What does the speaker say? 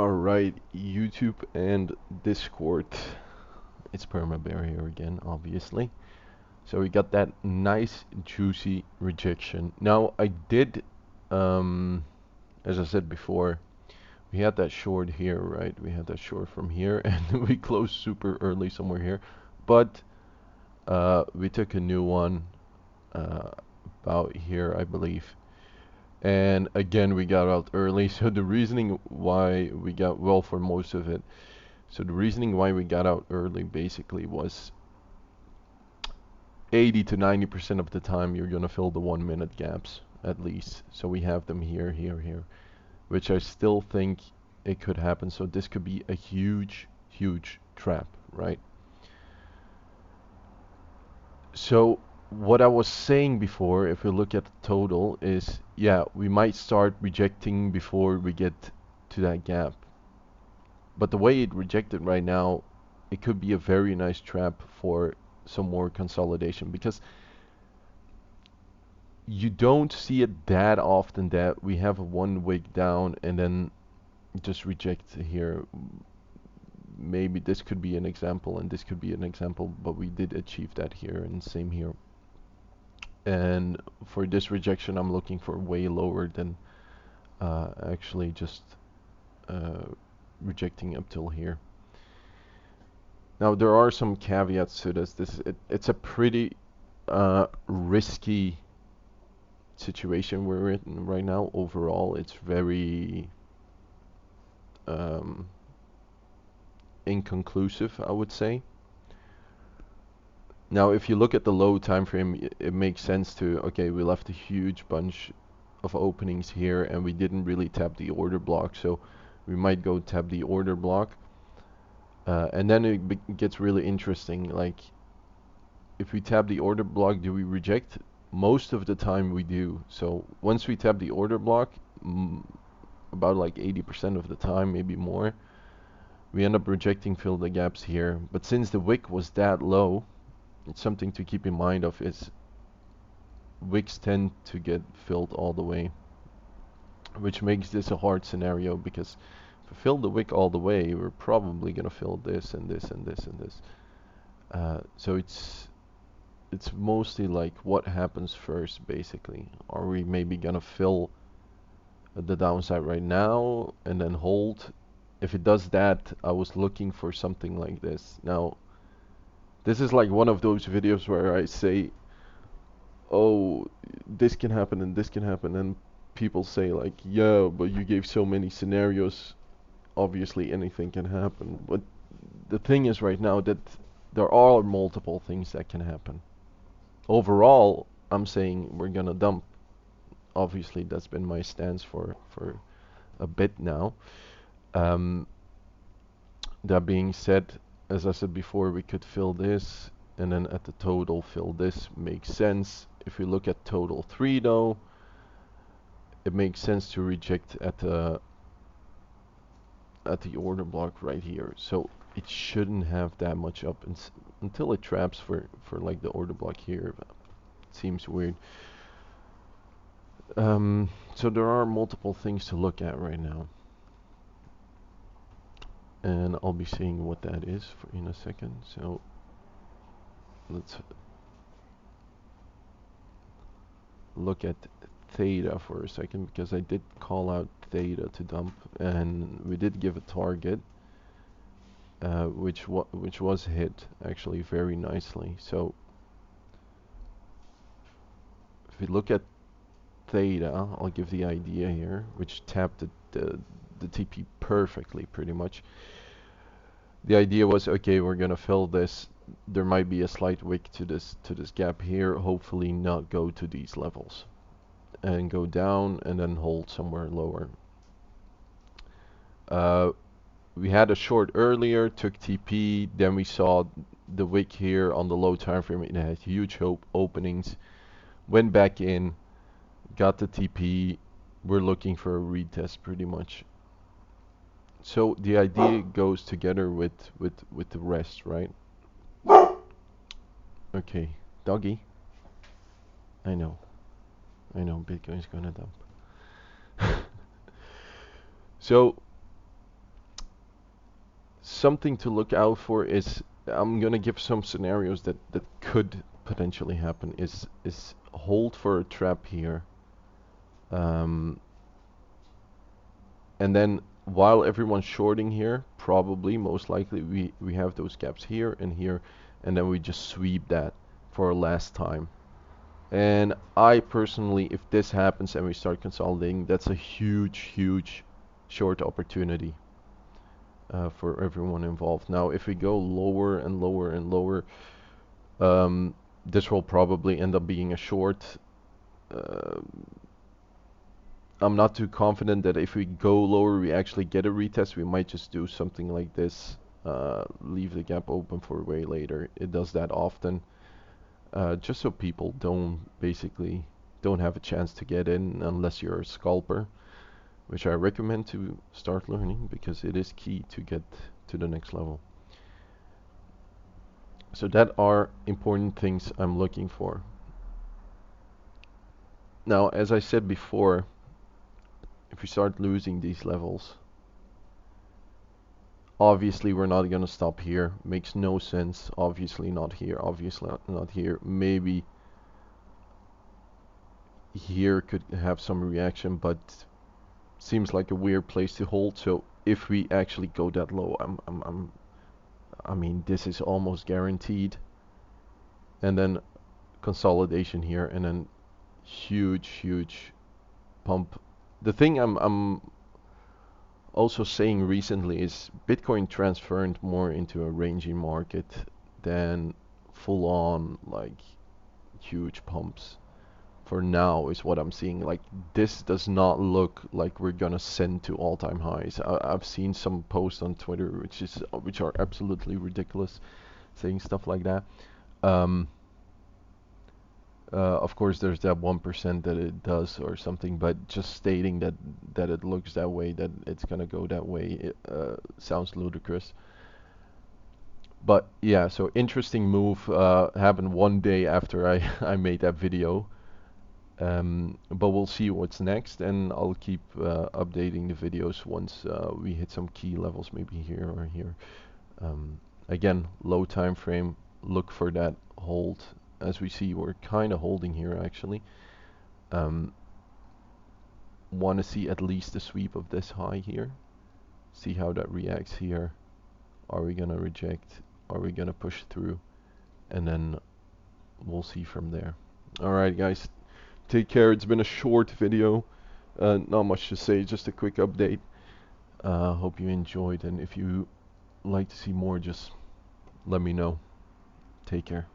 Alright, YouTube and Discord. It's Permabear here again, obviously. So we got that nice juicy rejection. Now I did, as I said before, we had that short here, right? We had that short from here and we closed super early somewhere here. But we took a new one about here, I believe. And again, we got out early. So the reasoning why we got, well, for most of it, so the reasoning why we got out early basically was 80 to 90% of the time you're gonna fill the 1 minute gaps at least. So we have them here, here, here, which I still think it could happen. So this could be a huge, huge trap, right? So what I was saying before, if we look at the total, is yeah, we might start rejecting before we get to that gap. But the way it rejected right now, it could be a very nice trap for some more consolidation, because you don't see it that often that we have a 1 wick down and then just reject here. Maybe this could be an example and this could be an example, but we did achieve that here, and same here. And for this rejection, I'm looking for way lower than actually just uh, rejecting up till here. Now there are some caveats to this. It's a pretty risky situation we're in right now. Overall, it's very um, inconclusive, I would say. Now, if you look at the low time frame, it makes sense to, okay, we left a huge bunch of openings here and we didn't really tap the order block, so we might go tap the order block. And then it gets really interesting. Like, if we tap the order block, do we reject? Most of the time we do. So once we tap the order block, about like 80% of the time, maybe more, we end up rejecting fill the gaps here. But since the wick was that low, it's something to keep in mind of, is wicks tend to get filled all the way, which makes this a hard scenario, because if we fill the wick all the way, we're probably gonna fill this and this and this and this. So it's mostly like what happens first, basically. Are we maybe gonna fill the downside right now and then hold? If it does that, I was looking for something like this. Now, this is like one of those videos where I say, oh, this can happen and this can happen, and people say like, yeah, but you gave so many scenarios, obviously anything can happen. But the thing is right now that there are multiple things that can happen. Overall, I'm saying we're gonna dump. Obviously, that's been my stance for a bit now. Um, that being said, as I said before, we could fill this, and then at the total fill this. Makes sense. If we look at total 3 though, it makes sense to reject at the order block right here. So it shouldn't have that much up until it traps for like the order block here. It seems weird. So there are multiple things to look at right now, and I'll be seeing what that is in a second. So let's look at theta for a second, because I did call out theta to dump, and we did give a target, which was hit actually very nicely. So if we look at theta, I'll give the idea here, which tapped the TP perfectly, pretty much. The idea was, okay, we're gonna fill this. There might be a slight wick to this gap here. Hopefully not go to these levels, and go down and then hold somewhere lower. We had a short earlier, took TP, then we saw the wick here on the low time frame. It had huge openings, went back in, got the TP. We're looking for a retest pretty much. So the idea goes together with the rest, right? Okay, doggy. I know, Bitcoin's gonna dump. So something to look out for is, I'm gonna give some scenarios that could potentially happen, is hold for a trap here, um, and then while everyone's shorting here, probably most likely we have those gaps here and here, and then we just sweep that for a last time. And I personally, if this happens and we start consolidating, that's a huge short opportunity for everyone involved. Now, if we go lower and lower and lower, this will probably end up being a short. Uh, I'm not too confident that if we go lower, we actually get a retest. We might just do something like this, leave the gap open for way later. It does that often, just so people don't have a chance to get in unless you're a scalper, which I recommend to start learning because it is key to get to the next level. So that are important things I'm looking for. Now, as I said before, if we start losing these levels, obviously we're not going to stop here. Makes no sense. Obviously not here. Obviously not here. Maybe here could have some reaction, but seems like a weird place to hold. So if we actually go that low, I mean, this is almost guaranteed. And then consolidation here, and then huge pump. The thing I'm also saying recently is Bitcoin transferred more into a ranging market than full on like huge pumps. For now is what I'm seeing. Like, this does not look like we're gonna send to all-time highs. I've seen some posts on Twitter which are absolutely ridiculous, saying stuff like that. Um, of course, there's that 1% that it does or something, but just stating that it looks that way, that it's gonna go that way, it sounds ludicrous. But yeah, so interesting move happened one day after I I made that video. But we'll see what's next, and I'll keep updating the videos once we hit some key levels, maybe here or here. Again, low time frame, look for that hold. As we see, we're kind of holding here actually. Want to see at least a sweep of this high here. See how that reacts here. Are we gonna reject? Are we gonna push through? And then we'll see from there. Alright guys, take care. It's been a short video. Not much to say, just a quick update. Hope you enjoyed, and if you like to see more, just let me know. Take care.